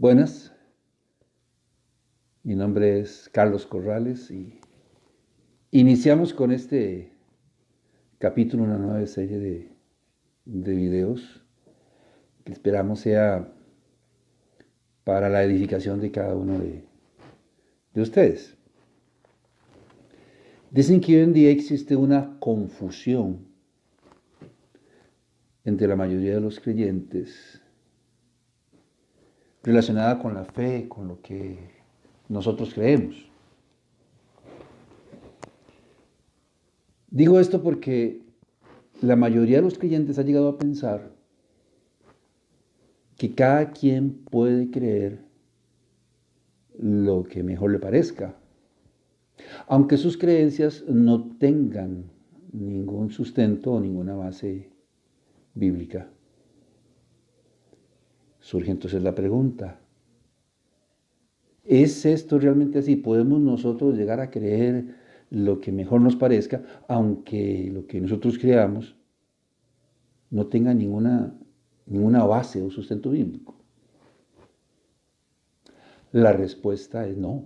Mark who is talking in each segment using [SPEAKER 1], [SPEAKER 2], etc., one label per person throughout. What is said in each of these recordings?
[SPEAKER 1] Buenas, mi nombre es Carlos Corrales y iniciamos con este capítulo una nueva serie de videos que esperamos sea para la edificación de cada uno de ustedes. Dicen que hoy en día existe una confusión entre la mayoría de los creyentes relacionada con la fe, con lo que nosotros creemos. Digo esto porque la mayoría de los creyentes ha llegado a pensar que cada quien puede creer lo que mejor le parezca, aunque sus creencias no tengan ningún sustento o ninguna base bíblica. Surge entonces la pregunta, ¿es esto realmente así? ¿Podemos nosotros llegar a creer lo que mejor nos parezca, aunque lo que nosotros creamos no tenga ninguna base o sustento bíblico? La respuesta es no.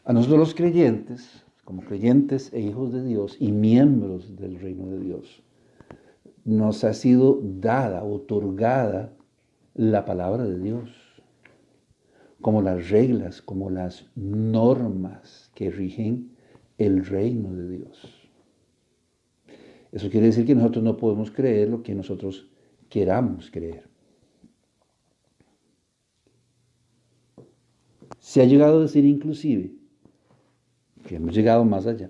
[SPEAKER 1] A nosotros los creyentes, como creyentes e hijos de Dios y miembros del reino de Dios, nos ha sido dada, otorgada la palabra de Dios, como las reglas, como las normas que rigen el reino de Dios. Eso quiere decir que nosotros no podemos creer lo que nosotros queramos creer. Se ha llegado a decir inclusive, que hemos llegado más allá,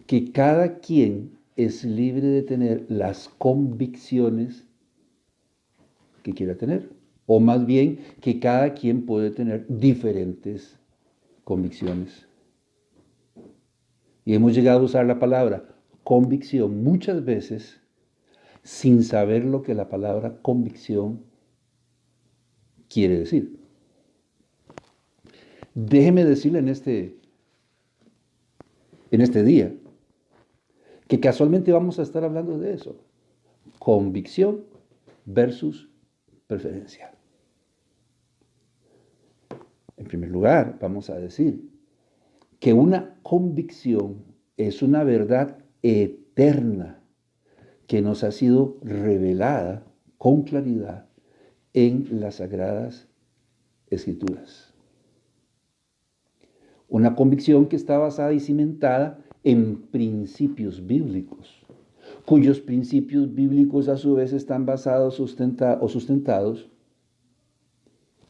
[SPEAKER 1] que cada quien es libre de tener las convicciones que quiera tener, o más bien que cada quien puede tener diferentes convicciones. Y hemos llegado a usar la palabra convicción muchas veces sin saber lo que la palabra convicción quiere decir. Déjeme decirle en este día que casualmente vamos a estar hablando de eso. Convicción versus preferencia. En primer lugar, vamos a decir que una convicción es una verdad eterna que nos ha sido revelada con claridad en las Sagradas Escrituras. Una convicción que está basada y cimentada en principios bíblicos, cuyos principios bíblicos a su vez están basados o sustentados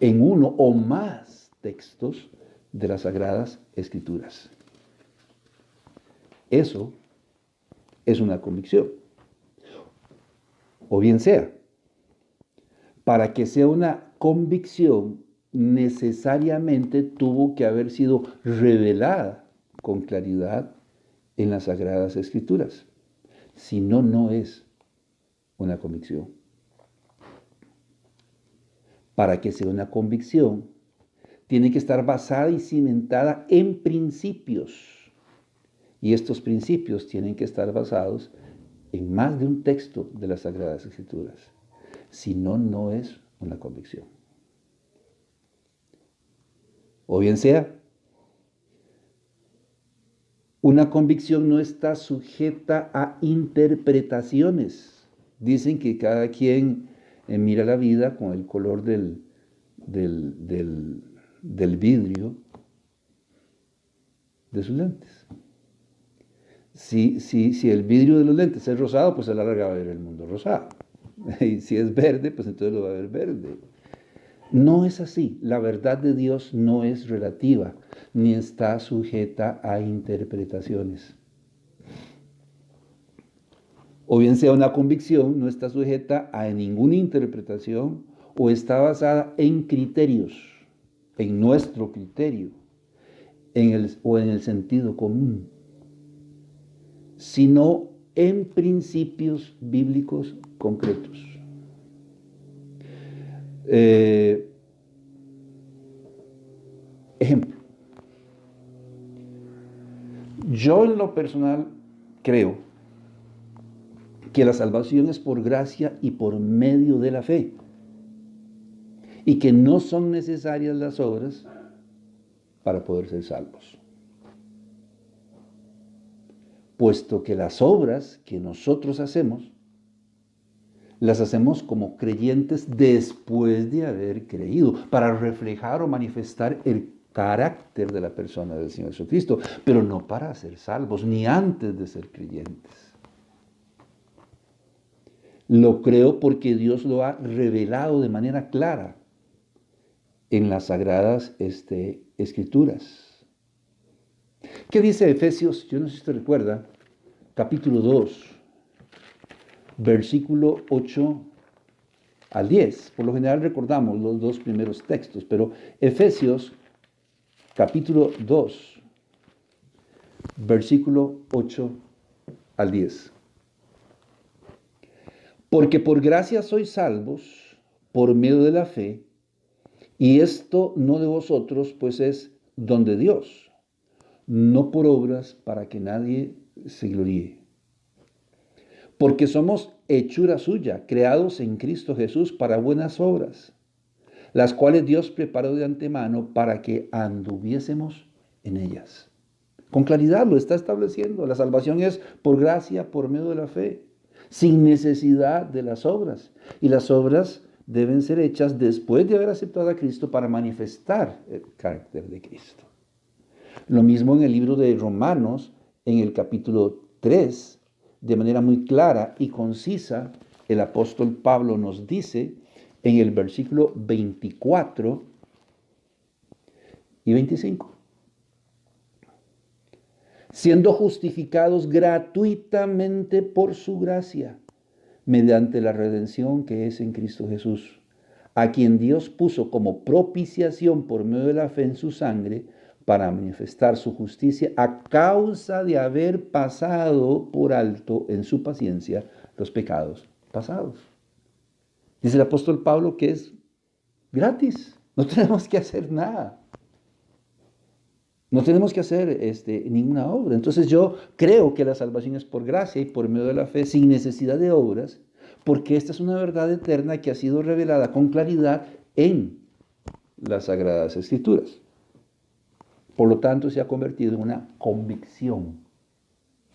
[SPEAKER 1] en uno o más textos de las Sagradas Escrituras. Eso es una convicción. O bien sea, para que sea una convicción, necesariamente tuvo que haber sido revelada con claridad en las Sagradas Escrituras. Si no, no es una convicción. Para que sea una convicción, tiene que estar basada y cimentada en principios. Y estos principios tienen que estar basados en más de un texto de las Sagradas Escrituras. Si no, no es una convicción. O bien sea, una convicción no está sujeta a interpretaciones. Dicen que cada quien mira la vida con el color del vidrio de sus lentes. Si el vidrio de los lentes es rosado, pues a la larga va a ver el mundo rosado. Y si es verde, pues entonces lo va a ver verde. No es así. La verdad de Dios no es relativa, ni está sujeta a interpretaciones. O bien sea una convicción, no está sujeta a ninguna interpretación o está basada en criterios, en nuestro criterio, o en el sentido común, sino en principios bíblicos concretos. Ejemplo, yo en lo personal creo que la salvación es por gracia y por medio de la fe, y que no son necesarias las obras para poder ser salvos. Puesto que las obras que nosotros hacemos, las hacemos como creyentes después de haber creído, para reflejar o manifestar el carácter de la persona del Señor Jesucristo, pero no para ser salvos, ni antes de ser creyentes. Lo creo porque Dios lo ha revelado de manera clara en las sagradas escrituras. ¿Qué dice Efesios? Yo no sé si usted recuerda, capítulo 2, versículo 8 al 10. Por lo general recordamos los dos primeros textos, pero Efesios, capítulo 2, versículo 8 al 10. Porque por gracia sois salvos por medio de la fe, y esto no de vosotros, pues es don de Dios, no por obras para que nadie se gloríe. Porque somos hechura suya, creados en Cristo Jesús para buenas obras, las cuales Dios preparó de antemano para que anduviésemos en ellas. Con claridad lo está estableciendo. La salvación es por gracia, por medio de la fe, sin necesidad de las obras. Y las obras deben ser hechas después de haber aceptado a Cristo para manifestar el carácter de Cristo. Lo mismo en el libro de Romanos, en el capítulo 3, de manera muy clara y concisa, el apóstol Pablo nos dice en el versículo 24 y 25. Siendo justificados gratuitamente por su gracia, mediante la redención que es en Cristo Jesús, a quien Dios puso como propiciación por medio de la fe en su sangre, para manifestar su justicia a causa de haber pasado por alto en su paciencia los pecados pasados. Dice el apóstol Pablo que es gratis, no tenemos que hacer nada. No tenemos que hacer ninguna obra. Entonces yo creo que la salvación es por gracia y por medio de la fe, sin necesidad de obras, porque esta es una verdad eterna que ha sido revelada con claridad en las Sagradas Escrituras. Por lo tanto, se ha convertido en una convicción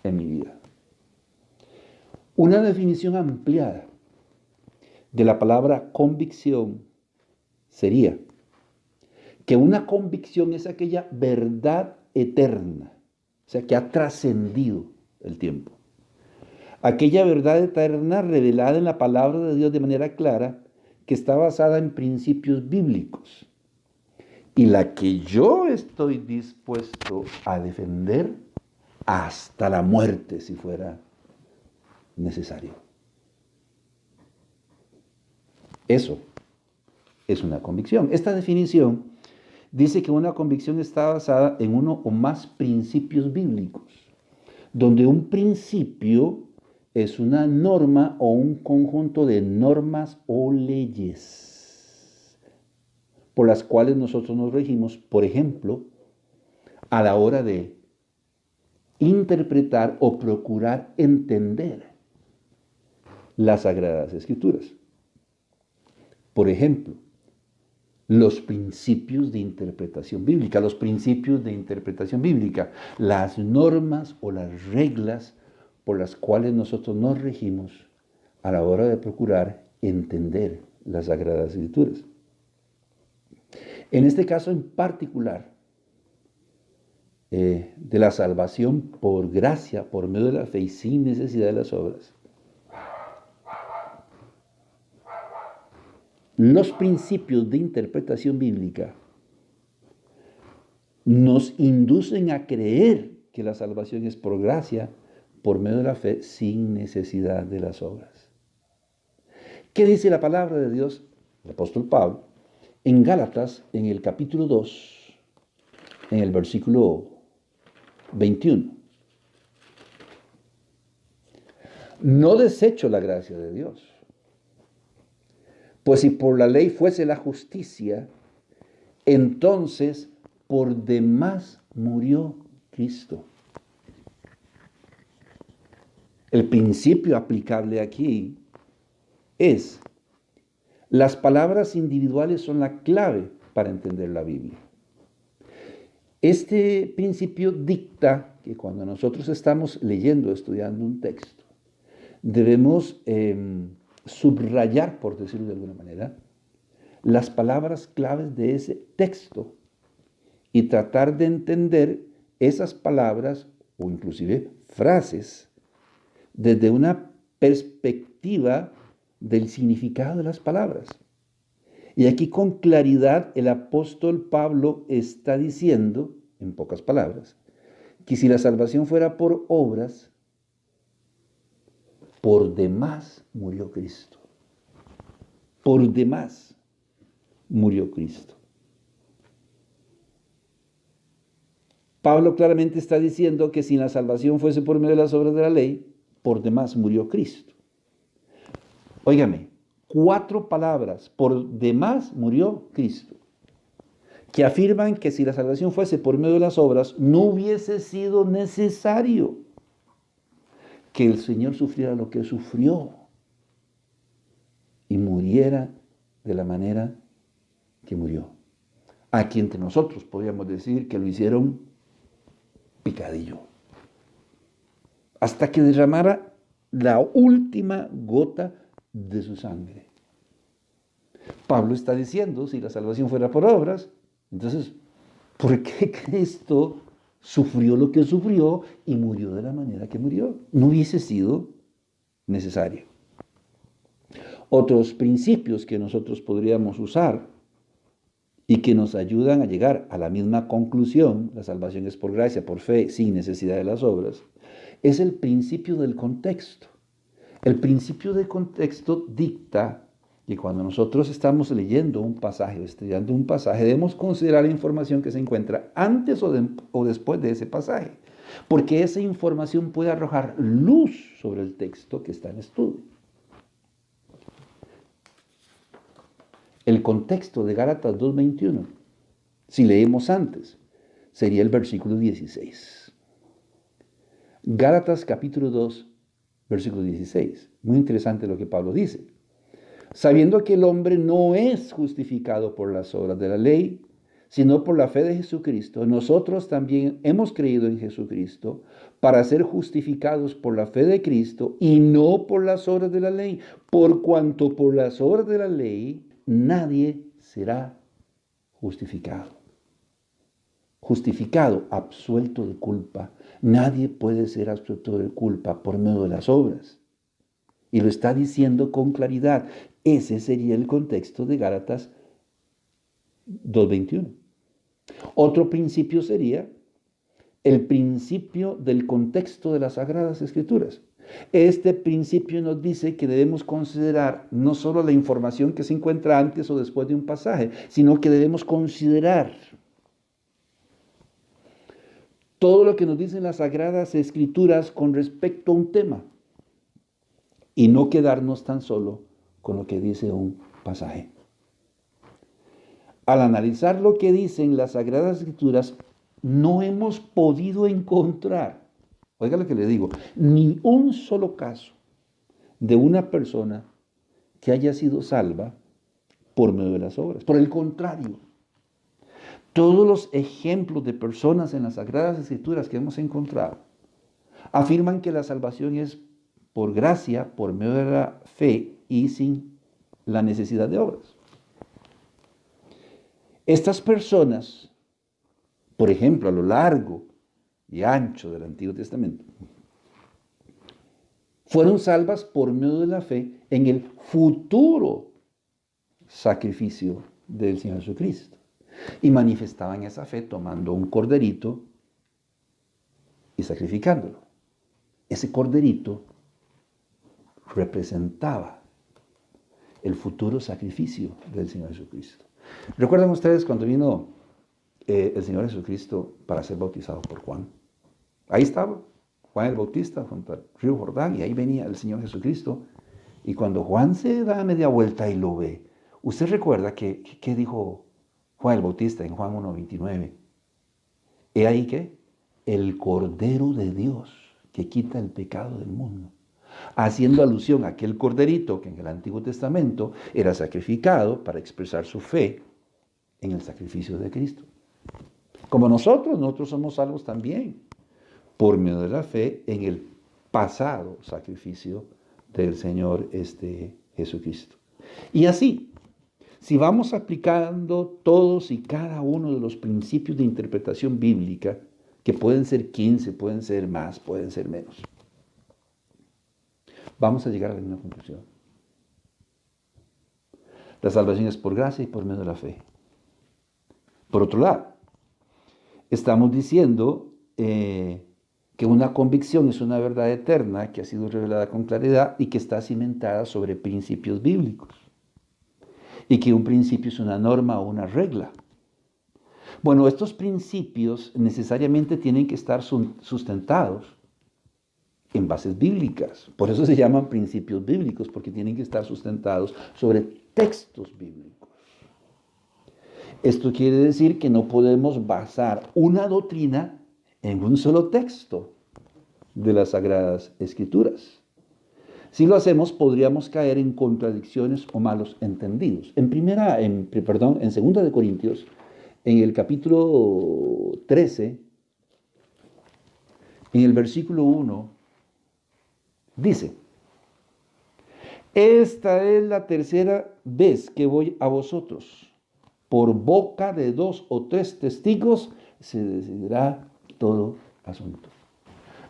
[SPEAKER 1] en mi vida. Una definición ampliada de la palabra convicción sería que una convicción es aquella verdad eterna, o sea, que ha trascendido el tiempo. Aquella verdad eterna revelada en la palabra de Dios de manera clara, que está basada en principios bíblicos, y la que yo estoy dispuesto a defender hasta la muerte, si fuera necesario. Eso es una convicción. Esta definición dice que una convicción está basada en uno o más principios bíblicos, donde un principio es una norma o un conjunto de normas o leyes por las cuales nosotros nos regimos, por ejemplo, a la hora de interpretar o procurar entender las Sagradas Escrituras. Por ejemplo, los principios de interpretación bíblica, las normas o las reglas por las cuales nosotros nos regimos a la hora de procurar entender las Sagradas Escrituras. En este caso en particular, de la salvación por gracia, por medio de la fe y sin necesidad de las obras, los principios de interpretación bíblica nos inducen a creer que la salvación es por gracia, por medio de la fe, sin necesidad de las obras. ¿Qué dice la palabra de Dios? El apóstol Pablo, en Gálatas, en el capítulo 2, en el versículo 21. No desecho la gracia de Dios, pues si por la ley fuese la justicia, entonces por demás murió Cristo. El principio aplicable aquí es: las palabras individuales son la clave para entender la Biblia. Este principio dicta que cuando nosotros estamos leyendo, estudiando un texto, debemos subrayar, por decirlo de alguna manera, las palabras claves de ese texto y tratar de entender esas palabras o inclusive frases desde una perspectiva del significado de las palabras. Y aquí con claridad el apóstol Pablo está diciendo, en pocas palabras, que si la salvación fuera por obras, por demás murió Cristo. Por demás murió Cristo. Pablo claramente está diciendo que si la salvación fuese por medio de las obras de la ley, por demás murió Cristo. Óigame, 4 palabras: por demás murió Cristo, que afirman que si la salvación fuese por medio de las obras, no hubiese sido necesario que el Señor sufriera lo que sufrió y muriera de la manera que murió. Aquí entre nosotros podríamos decir que lo hicieron picadillo, hasta que derramara la última gota de su sangre. Pablo está diciendo, si la salvación fuera por obras, entonces, ¿por qué Cristo sufrió lo que sufrió y murió de la manera que murió? No hubiese sido necesario. Otros principios que nosotros podríamos usar y que nos ayudan a llegar a la misma conclusión, la salvación es por gracia, por fe, sin necesidad de las obras, es el principio del contexto. El principio del contexto dicta que cuando nosotros estamos leyendo un pasaje o estudiando un pasaje, debemos considerar la información que se encuentra antes o después de ese pasaje, porque esa información puede arrojar luz sobre el texto que está en estudio. El contexto de Gálatas 2:21, si leemos antes, sería el versículo 16. Gálatas capítulo 2, versículo 16. Muy interesante lo que Pablo dice. Sabiendo que el hombre no es justificado por las obras de la ley, sino por la fe de Jesucristo, nosotros también hemos creído en Jesucristo para ser justificados por la fe de Cristo y no por las obras de la ley, por cuanto por las obras de la ley nadie será justificado. Justificado, absuelto de culpa. Nadie puede ser absuelto de culpa por medio de las obras. Y lo está diciendo con claridad. Ese sería el contexto de Gálatas 2:21. Otro principio sería el principio del contexto de las Sagradas Escrituras. Este principio nos dice que debemos considerar no solo la información que se encuentra antes o después de un pasaje, sino que debemos considerar todo lo que nos dicen las Sagradas Escrituras con respecto a un tema y no quedarnos tan solo con lo que dice un pasaje. Al analizar lo que dicen las Sagradas Escrituras, no hemos podido encontrar, oiga lo que le digo, ni un solo caso de una persona que haya sido salva por medio de las obras. Por el contrario, todos los ejemplos de personas en las Sagradas Escrituras que hemos encontrado afirman que la salvación es por gracia, por medio de la fe y sin la necesidad de obras. Estas personas, por ejemplo, a lo largo y ancho del Antiguo Testamento, fueron salvas por medio de la fe en el futuro sacrificio del Señor Jesucristo. Y manifestaban esa fe tomando un corderito y sacrificándolo. Ese corderito representaba el futuro sacrificio del Señor Jesucristo. ¿Recuerdan ustedes cuando vino el Señor Jesucristo para ser bautizado por Juan? Ahí estaba Juan el Bautista junto al río Jordán y ahí venía el Señor Jesucristo. Y cuando Juan se da media vuelta y lo ve, ¿usted recuerda qué dijo Juan el Bautista en Juan 1:29? He ahí que el Cordero de Dios que quita el pecado del mundo. haciendo alusión a aquel corderito que en el Antiguo Testamento era sacrificado para expresar su fe en el sacrificio de Cristo. Como nosotros somos salvos también por medio de la fe en el pasado sacrificio del Señor Jesucristo. Y así, si vamos aplicando todos y cada uno de los principios de interpretación bíblica, que pueden ser 15, pueden ser más, pueden ser menos, vamos a llegar a la misma conclusión. La salvación es por gracia y por medio de la fe. Por otro lado, estamos diciendo que una convicción es una verdad eterna que ha sido revelada con claridad y que está cimentada sobre principios bíblicos. Y que un principio es una norma o una regla. Bueno, estos principios necesariamente tienen que estar sustentados en bases bíblicas. Por eso se llaman principios bíblicos, porque tienen que estar sustentados sobre textos bíblicos. Esto quiere decir que no podemos basar una doctrina en un solo texto de las Sagradas Escrituras. Si lo hacemos, podríamos caer en contradicciones o malos entendidos. En 2 de Corintios, en el capítulo 13, en el versículo 1, dice: esta es la tercera vez que voy a vosotros. Por boca de 2 o 3 testigos se decidirá todo asunto.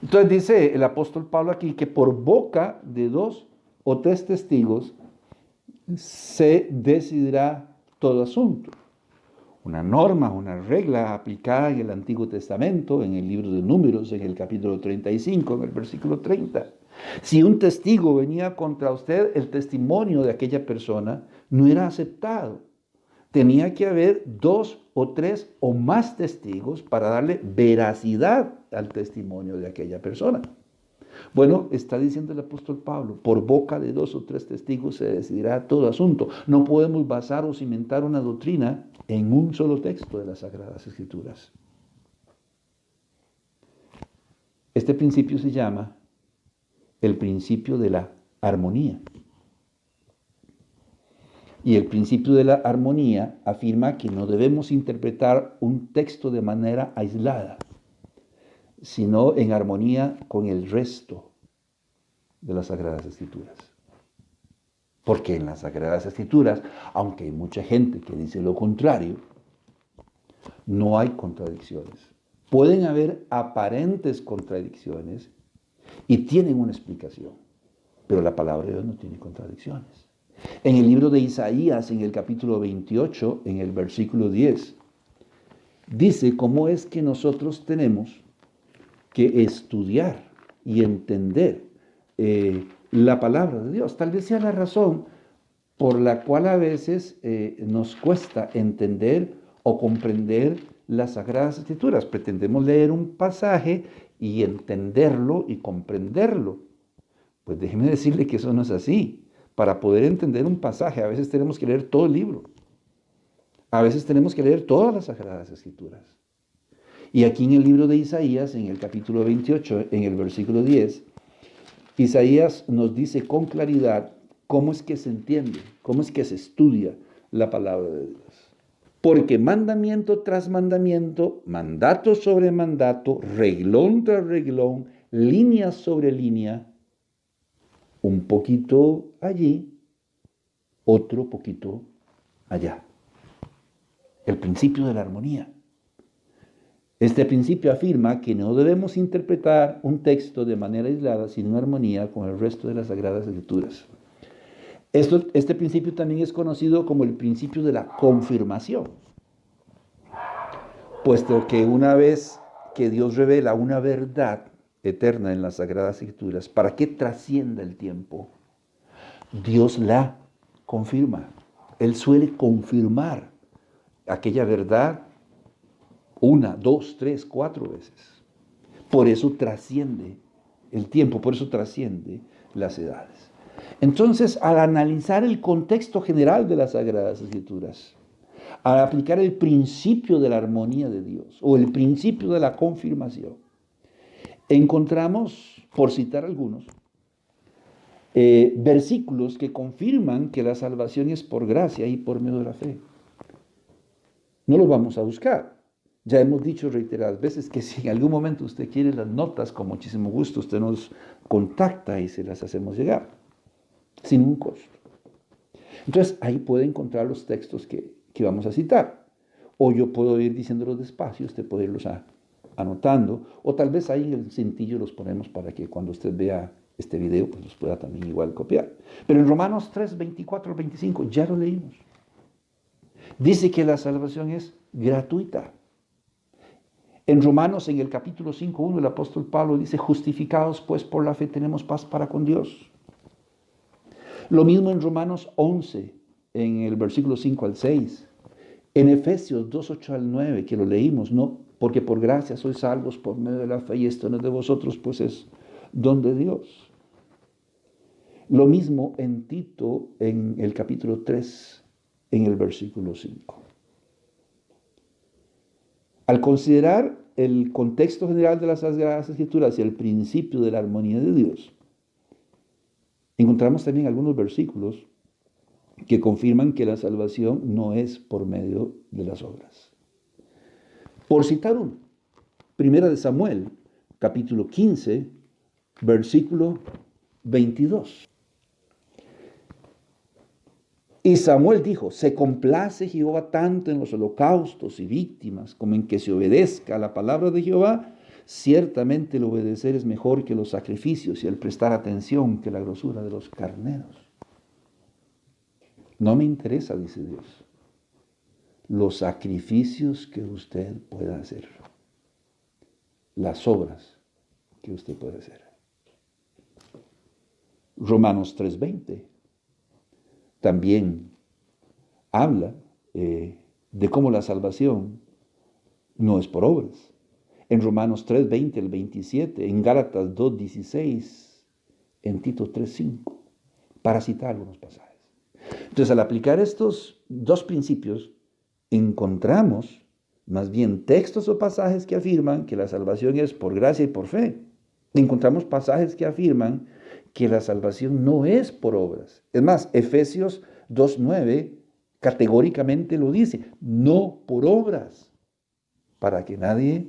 [SPEAKER 1] Entonces dice el apóstol Pablo aquí que por boca de 2 o 3 testigos se decidirá todo asunto. Una norma, una regla aplicada en el Antiguo Testamento, en el libro de Números, en el capítulo 35, en el versículo 30. Si un testigo venía contra usted, el testimonio de aquella persona no era aceptado. Tenía que haber 2 o 3 o más testigos para darle veracidad al testimonio de aquella persona. Bueno, está diciendo el apóstol Pablo, por boca de 2 o 3 testigos se decidirá todo asunto. No podemos basar o cimentar una doctrina en un solo texto de las Sagradas Escrituras. Este principio se llama el principio de la armonía. Y el principio de la armonía afirma que no debemos interpretar un texto de manera aislada, sino en armonía con el resto de las Sagradas Escrituras. Porque en las Sagradas Escrituras, aunque hay mucha gente que dice lo contrario, no hay contradicciones. Pueden haber aparentes contradicciones y tienen una explicación, pero la palabra de Dios no tiene contradicciones. En el libro de Isaías, en el capítulo 28, en el versículo 10, dice cómo es que nosotros tenemos que estudiar y entender la palabra de Dios. Tal vez sea la razón por la cual a veces nos cuesta entender o comprender las Sagradas Escrituras. Pretendemos leer un pasaje y entenderlo y comprenderlo. Pues déjeme decirle que eso no es así. Para poder entender un pasaje, a veces tenemos que leer todo el libro. A veces tenemos que leer todas las Sagradas Escrituras. Y aquí en el libro de Isaías, en el capítulo 28, en el versículo 10, Isaías nos dice con claridad cómo es que se entiende, cómo es que se estudia la palabra de Dios. Porque mandamiento tras mandamiento, mandato sobre mandato, reglón tras reglón, línea sobre línea, un poquito allí, otro poquito allá. El principio de la armonía. Este principio afirma que no debemos interpretar un texto de manera aislada, sino en armonía con el resto de las Sagradas Escrituras. Este principio también es conocido como el principio de la confirmación, puesto que una vez que Dios revela una verdad eterna en las Sagradas Escrituras, para que trascienda el tiempo, Dios la confirma. Él suele confirmar aquella verdad 1, 2, 3, 4 veces. Por eso trasciende el tiempo, por eso trasciende las edades. Entonces, al analizar el contexto general de las Sagradas Escrituras, al aplicar el principio de la armonía de Dios o el principio de la confirmación, encontramos, por citar algunos, versículos que confirman que la salvación es por gracia y por medio de la fe. No los vamos a buscar. Ya hemos dicho reiteradas veces que si en algún momento usted quiere las notas, con muchísimo gusto usted nos contacta y se las hacemos llegar, sin un costo. Entonces ahí puede encontrar los textos que vamos a citar. O yo puedo ir diciéndolos despacio, usted puede irlos anotando, o tal vez ahí en el cintillo los ponemos para que cuando usted vea este video, pues los pueda también igual copiar. Pero en Romanos 3, 24 al 25, ya lo leímos. Dice que la salvación es gratuita. En Romanos, en el capítulo 5:1, el apóstol Pablo dice, justificados pues por la fe tenemos paz para con Dios. Lo mismo en Romanos 11, en el versículo 5 al 6. En Efesios 2, 8 al 9, que lo leímos, ¿no? Porque por gracia sois salvos por medio de la fe, y esto no es de vosotros, pues es don de Dios. Lo mismo en Tito, en el capítulo 3, en el versículo 5. Al considerar el contexto general de las Sagradas Escrituras y el principio de la armonía de Dios, encontramos también algunos versículos que confirman que la salvación no es por medio de las obras. Por citar uno, Primera de Samuel, capítulo 15, versículo 22. Y Samuel dijo, se complace Jehová tanto en los holocaustos y víctimas como en que se obedezca a la palabra de Jehová. Ciertamente el obedecer es mejor que los sacrificios y el prestar atención que la grosura de los carneros. No me interesa, dice Dios, los sacrificios que usted pueda hacer, las obras que usted puede hacer. Romanos 3:20 también habla de cómo la salvación no es por obras. En Romanos 3:20 al 27, en Gálatas 2:16, en Tito 3:5, para citar algunos pasajes. Entonces, al aplicar estos dos principios, encontramos más bien textos o pasajes que afirman que la salvación es por gracia y por fe. Encontramos pasajes que afirman que la salvación no es por obras. Es más, Efesios 2:9 categóricamente lo dice, no por obras, para que nadie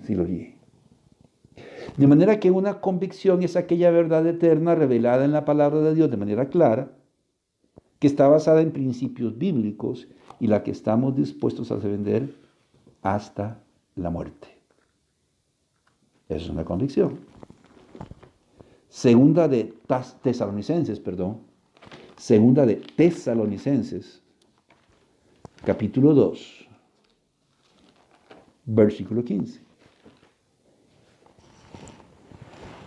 [SPEAKER 1] se lo líe. De manera que una convicción es aquella verdad eterna revelada en la palabra de Dios de manera clara, que está basada en principios bíblicos y la que estamos dispuestos a defender hasta la muerte. Esa es una convicción. Segunda de Tesalonicenses, capítulo 2, versículo 15.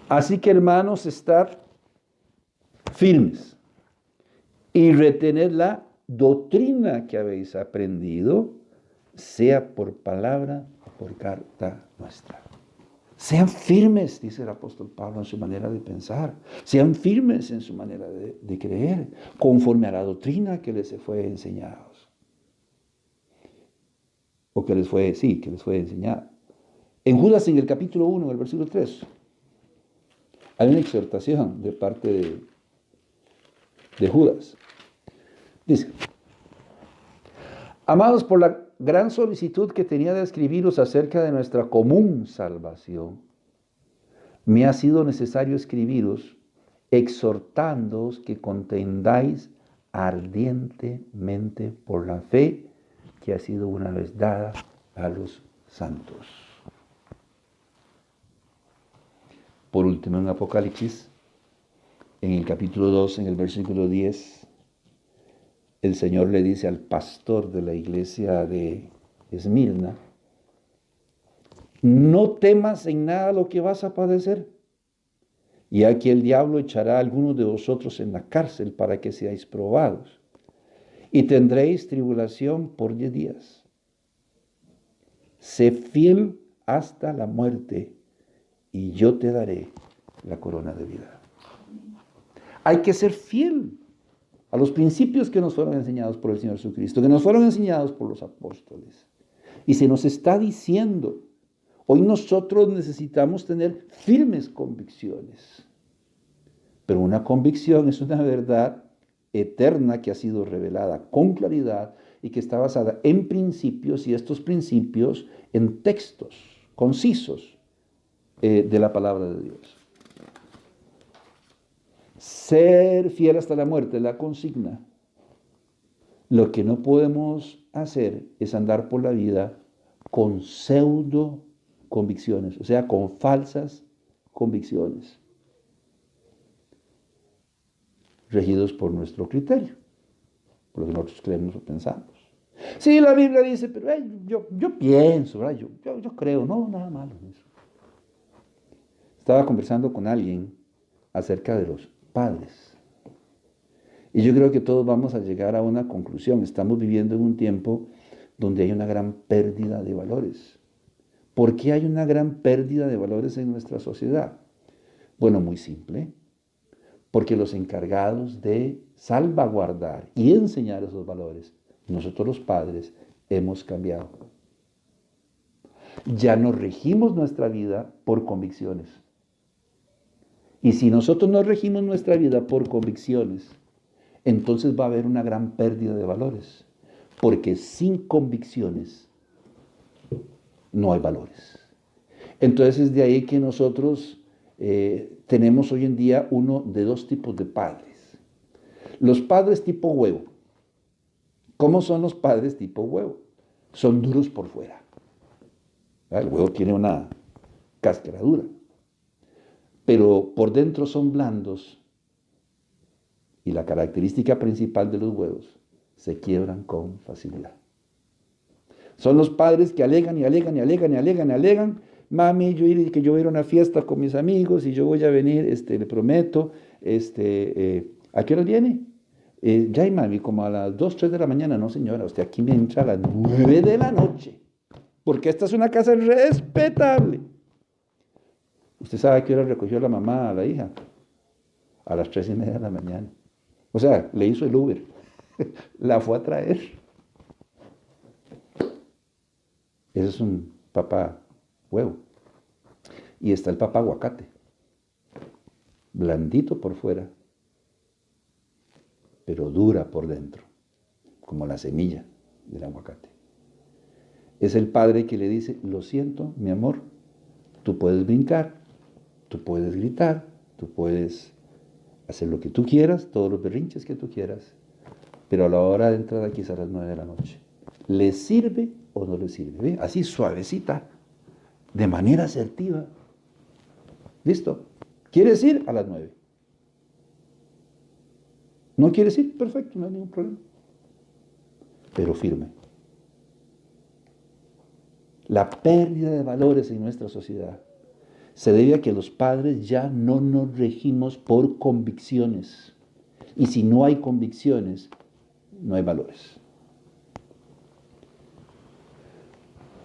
[SPEAKER 1] Así que, hermanos, estad firmes y retened la doctrina que habéis aprendido, sea por palabra o por carta nuestra. Sean firmes, dice el apóstol Pablo, en su manera de pensar. Sean firmes en su manera de creer, conforme a la doctrina que les fue enseñada. O que les fue enseñada. En Judas, en el capítulo 1, en el versículo 3, hay una exhortación de parte de Judas. Dice, amados, por la gran solicitud que tenía de escribiros acerca de nuestra común salvación, me ha sido necesario escribiros exhortándoos que contendáis ardientemente por la fe que ha sido una vez dada a los santos. Por último, en Apocalipsis, en el capítulo 2, en el versículo 10, el Señor le dice al pastor de la iglesia de Esmirna, no temas en nada lo que vas a padecer. Y aquí el diablo echará a algunos de vosotros en la cárcel para que seáis probados. Y tendréis tribulación por 10 días. Sé fiel hasta la muerte, y yo te daré la corona de vida. Hay que ser fiel a los principios que nos fueron enseñados por el Señor Jesucristo, que nos fueron enseñados por los apóstoles. Y se nos está diciendo, hoy nosotros necesitamos tener firmes convicciones. Pero una convicción es una verdad eterna que ha sido revelada con claridad y que está basada en principios, y estos principios en textos concisos de la palabra de Dios. Ser fiel hasta la muerte es la consigna. Lo que no podemos hacer es andar por la vida con pseudo convicciones, o sea, con falsas convicciones, regidos por nuestro criterio, por lo que nosotros creemos o pensamos. Sí, la Biblia dice, pero yo pienso, ¿verdad? Yo creo, no, nada malo en eso. Estaba conversando con alguien acerca de los padres. Y yo creo que todos vamos a llegar a una conclusión. Estamos viviendo en un tiempo donde hay una gran pérdida de valores. ¿Por qué hay una gran pérdida de valores en nuestra sociedad? Bueno, muy simple. Porque los encargados de salvaguardar y enseñar esos valores, nosotros los padres, hemos cambiado. Ya no regimos nuestra vida por convicciones. Y si nosotros no regimos nuestra vida por convicciones, entonces va a haber una gran pérdida de valores. Porque sin convicciones no hay valores. Entonces es de ahí que nosotros tenemos hoy en día uno de dos tipos de padres. Los padres tipo huevo. ¿Cómo son los padres tipo huevo? Son duros por fuera. El huevo tiene una cáscara dura, pero por dentro son blandos, y la característica principal de los huevos, se quiebran con facilidad. Son los padres que alegan y alegan y alegan y alegan y alegan. Mami, yo voy a ir a una fiesta con mis amigos y yo voy a venir, le prometo, ¿a qué hora viene? Ya, mami, como a las 2, 3 de la mañana. No, señora, usted aquí me entra a las 9 de la noche, porque esta es una casa respetable. ¿Usted sabe a qué hora recogió la mamá a la hija? A las 3:30 de la mañana. O sea, le hizo el Uber. La fue a traer. Ese es un papá huevo. Y está el papá aguacate. Blandito por fuera, pero dura por dentro, como la semilla del aguacate. Es el padre que le dice, lo siento, mi amor, tú puedes brincar, tú puedes gritar, tú puedes hacer lo que tú quieras, todos los berrinches que tú quieras, pero a la hora de entrar aquí es a las 9 de la noche. ¿Le sirve o no le sirve? ¿Ve? Así suavecita, de manera asertiva. ¿Listo? ¿Quieres ir? A las 9. ¿No quieres ir? Perfecto, no hay ningún problema. Pero firme. La pérdida de valores en nuestra sociedad se debe a que los padres ya no nos regimos por convicciones. Y si no hay convicciones, no hay valores.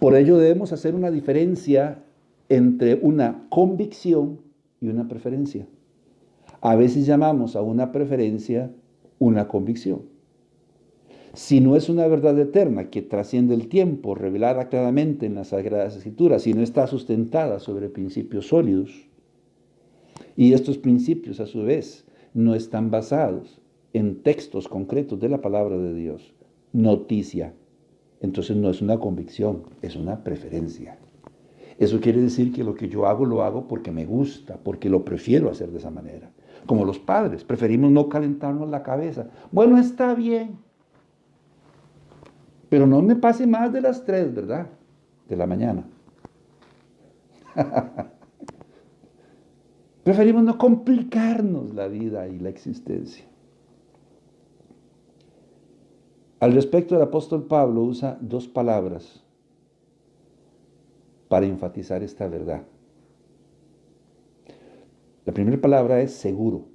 [SPEAKER 1] Por ello debemos hacer una diferencia entre una convicción y una preferencia. A veces llamamos a una preferencia una convicción. Si no es una verdad eterna que trasciende el tiempo, revelada claramente en las Sagradas Escrituras, si no está sustentada sobre principios sólidos, y estos principios a su vez no están basados en textos concretos de la palabra de Dios, noticia, entonces no es una convicción, es una preferencia. Eso quiere decir que lo que yo hago, lo hago porque me gusta, porque lo prefiero hacer de esa manera. Como los padres, preferimos no calentarnos la cabeza. Bueno, está bien, pero no me pase más de las 3, ¿verdad? De la mañana. Preferimos no complicarnos la vida y la existencia. Al respecto, el apóstol Pablo usa 2 palabras para enfatizar esta verdad. La primera palabra es seguro.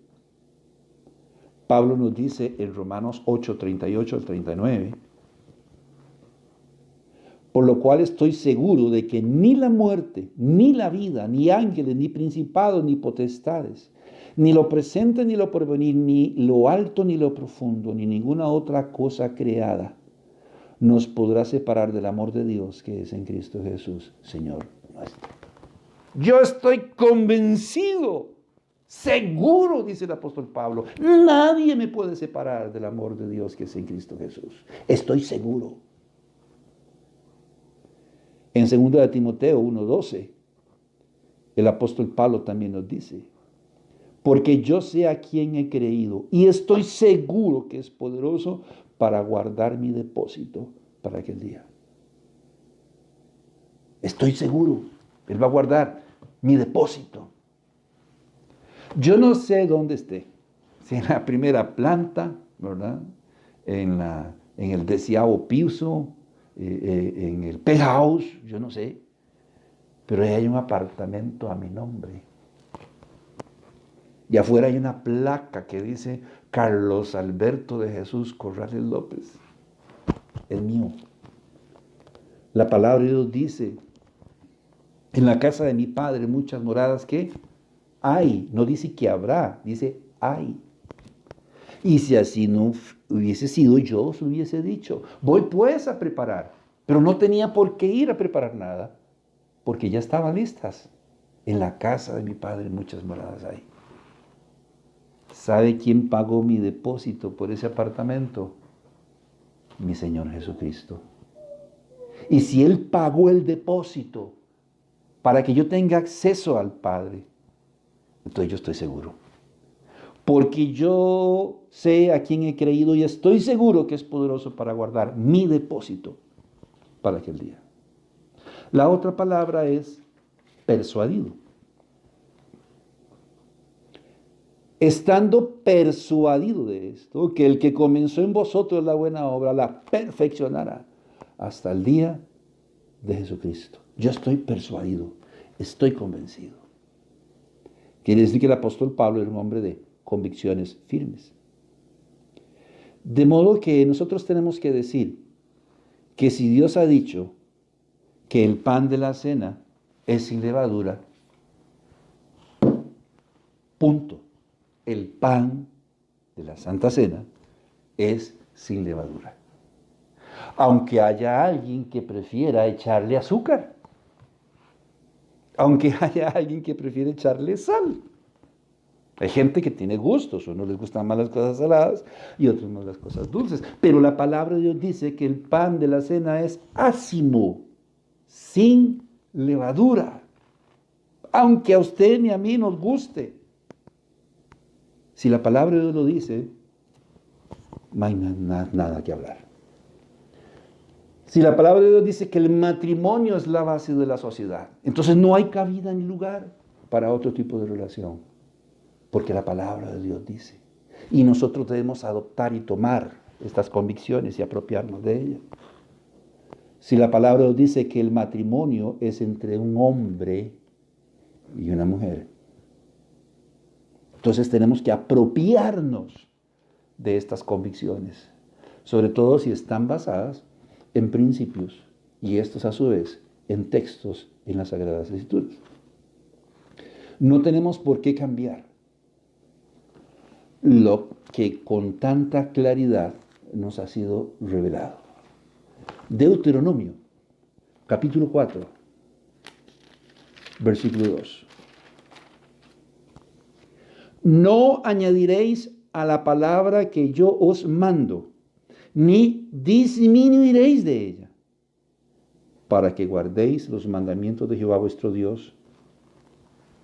[SPEAKER 1] Pablo nos dice en Romanos 8, 38 al 39, por lo cual estoy seguro de que ni la muerte, ni la vida, ni ángeles, ni principados, ni potestades, ni lo presente, ni lo porvenir, ni lo alto, ni lo profundo, ni ninguna otra cosa creada nos podrá separar del amor de Dios que es en Cristo Jesús, Señor nuestro. Yo estoy convencido Seguro, dice el apóstol Pablo, nadie me puede separar del amor de Dios que es en Cristo Jesús. Estoy seguro. En 2 Timoteo 1:12, el apóstol Pablo también nos dice, porque yo sé a quién he creído y estoy seguro que es poderoso para guardar mi depósito para aquel día. Estoy seguro, Él va a guardar mi depósito. Yo no sé dónde esté, si en la primera planta, ¿verdad? En el 10º piso, en el penthouse, yo no sé, pero ahí hay un apartamento a mi nombre. Y afuera hay una placa que dice Carlos Alberto de Jesús Corrales López. Es mío. La palabra de Dios dice, en la casa de mi Padre muchas moradas que hay. No dice que habrá, dice hay. Y si así no hubiese sido, yo os hubiese dicho, voy pues a preparar. Pero no tenía por qué ir a preparar nada, porque ya estaban listas. En la casa de mi Padre muchas moradas hay. ¿Sabe quién pagó mi depósito por ese apartamento? Mi Señor Jesucristo. Y si Él pagó el depósito para que yo tenga acceso al Padre, entonces yo estoy seguro. Porque yo sé a quién he creído y estoy seguro que es poderoso para guardar mi depósito para aquel día. La otra palabra es persuadido. Estando persuadido de esto, que el que comenzó en vosotros la buena obra la perfeccionará hasta el día de Jesucristo. Yo estoy persuadido, estoy convencido. Quiere decir que el apóstol Pablo era un hombre de convicciones firmes. De modo que nosotros tenemos que decir que si Dios ha dicho que el pan de la cena es sin levadura, punto. El pan de la Santa Cena es sin levadura. Aunque haya alguien que prefiera echarle azúcar, aunque haya alguien que prefiera echarle sal. Hay gente que tiene gustos, unos les gustan más las cosas saladas y otros más las cosas dulces. Pero la palabra de Dios dice que el pan de la cena es ácimo, sin levadura. Aunque a usted ni a mí nos guste. Si la palabra de Dios lo dice, no hay nada que hablar. Si la palabra de Dios dice que el matrimonio es la base de la sociedad, entonces no hay cabida ni lugar para otro tipo de relación. Porque la palabra de Dios dice. Y nosotros debemos adoptar y tomar estas convicciones y apropiarnos de ellas. Si la palabra de Dios dice que el matrimonio es entre un hombre y una mujer, entonces tenemos que apropiarnos de estas convicciones, sobre todo si están basadas en principios y estos a su vez en textos en las Sagradas Escrituras. No tenemos por qué cambiar lo que con tanta claridad nos ha sido revelado. Deuteronomio, capítulo 4, versículo 2. No añadiréis a la palabra que yo os mando, ni disminuiréis de ella, para que guardéis los mandamientos de Jehová vuestro Dios,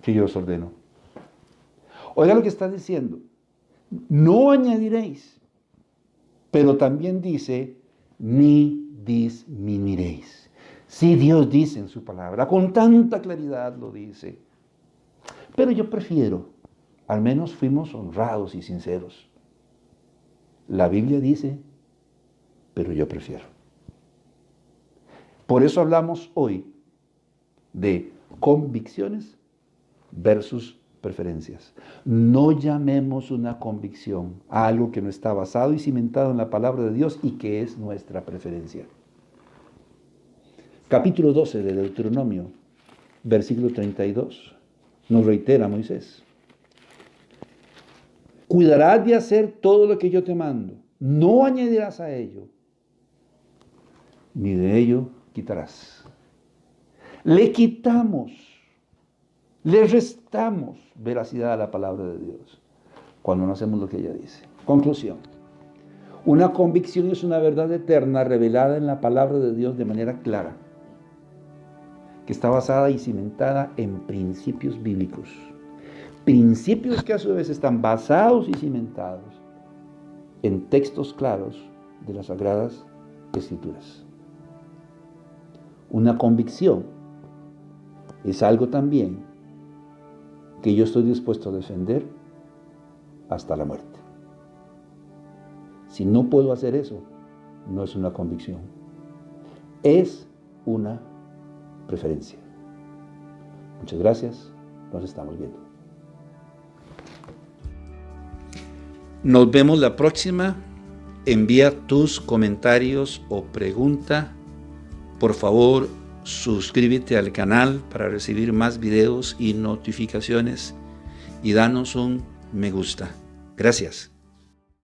[SPEAKER 1] que yo os ordeno. Oiga lo que está diciendo. No añadiréis, pero también dice, ni disminuiréis. Sí, Dios dice en su palabra, con tanta claridad lo dice. Pero yo prefiero, al menos fuimos honrados y sinceros. La Biblia dice, pero yo prefiero. Por eso hablamos hoy de convicciones versus preferencias. No llamemos una convicción a algo que no está basado y cimentado en la palabra de Dios y que es nuestra preferencia. Capítulo 12 de Deuteronomio, versículo 32, nos reitera Moisés. Cuidarás de hacer todo lo que yo te mando. No añadirás a ello, ni de ello quitarás. Le quitamos Le restamos veracidad a la palabra de Dios cuando no hacemos lo que ella dice. Conclusión. Una convicción es una verdad eterna revelada en la palabra de Dios de manera clara, que está basada y cimentada en principios bíblicos. Principios que a su vez están basados y cimentados en textos claros de las Sagradas Escrituras. Una convicción es algo también que yo estoy dispuesto a defender hasta la muerte. Si no puedo hacer eso, no es una convicción, es una preferencia. Muchas gracias, nos estamos viendo. Nos vemos la próxima. Envía tus comentarios o pregunta. Por favor, suscríbete al canal para recibir más videos y notificaciones y danos un me gusta. Gracias.